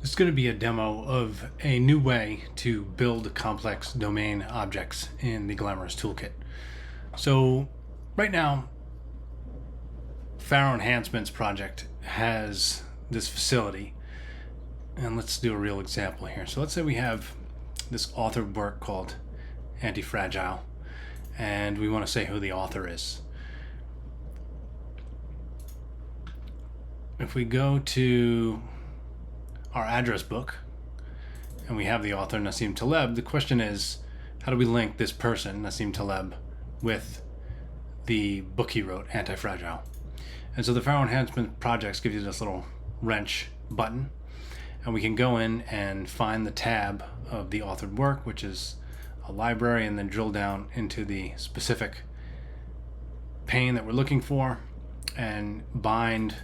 This is going to be a demo of a new way to build complex domain objects in the Glamorous Toolkit. So right now, Pharo Enhancements project has this facility, and let's do a real example here. So let's say we have this authored work called Anti-Fragile, and we want to say who the author is. If we go to our address book and we have the author Nassim Taleb, the question is, how do we link this person, Nassim Taleb, with the book he wrote, Anti-Fragile? And so the Pharo Enhancement projects give you this little wrench button, and we can go in and find the tab of the authored work, which is a library, and then drill down into the specific pane that we're looking for and bind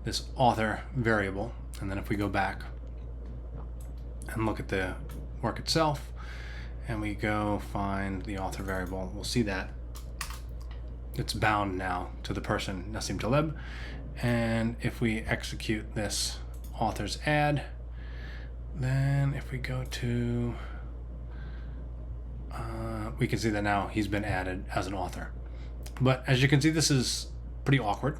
this author variable. And then if we go back and look at the work itself and we go find the author variable, we'll see that it's bound now to the person Nassim Taleb. And if we execute this author's add, then if we go to we can see that now he's been added as an author. But as you can see, this is pretty awkward,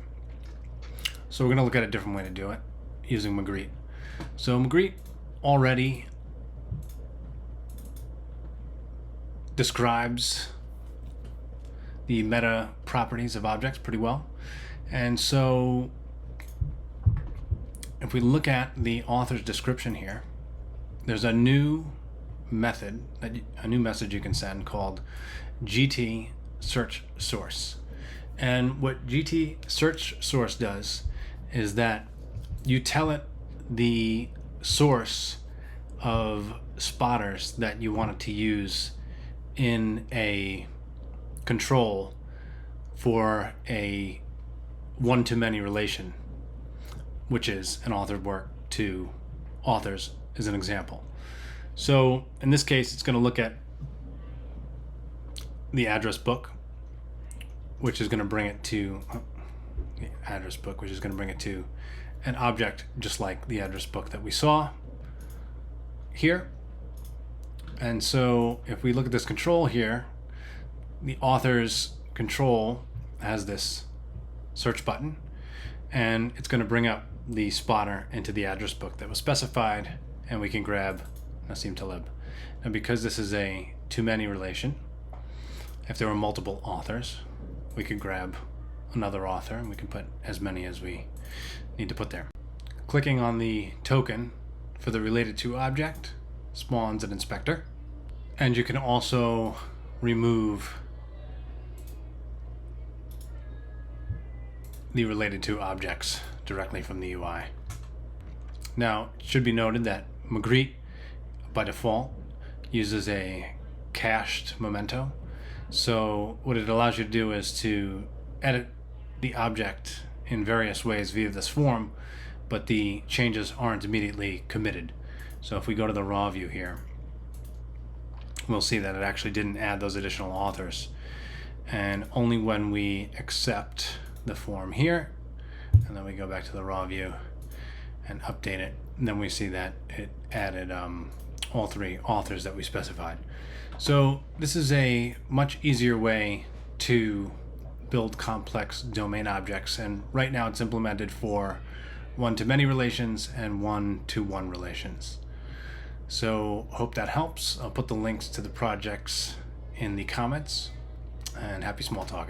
so we're going to look at a different way to do it using Magritte. So Magritte already describes the meta properties of objects pretty well. And so if we look at the author's description here, there's a new method, a new message you can send called GT search source. And what GT search source does is that you tell it the source of spotters that you want it to use in a control for a one-to-many relation, which is an authored work to authors as an example. So in this case, it's going to look at the address book, which is going to bring it to the address book, which is going to bring it to an object just like the address book that we saw here. And so if we look at this control here, the author's control has this search button, and it's going to bring up the spotter into the address book that was specified, and we can grab Nassim Taleb. And because this is a to-many relation, if there were multiple authors, we could grab another author and we can put as many as we need to put there. Clicking on the token for the related to object spawns an inspector, and you can also remove the related to objects directly from the UI. Now, it should be noted that Magritte by default uses a cached memento. So what it allows you to do is to edit the object in various ways via this form, but the changes aren't immediately committed. So if we go to the raw view here, we'll see that it actually didn't add those additional authors. And only when we accept the form here, and then we go back to the raw view and update it, and then we see that it added all three authors that we specified. So this is a much easier way to build complex domain objects, and right now it's implemented for one-to-many relations and one-to-one relations. So hope that helps. I'll put the links to the projects in the comments, and happy small talk.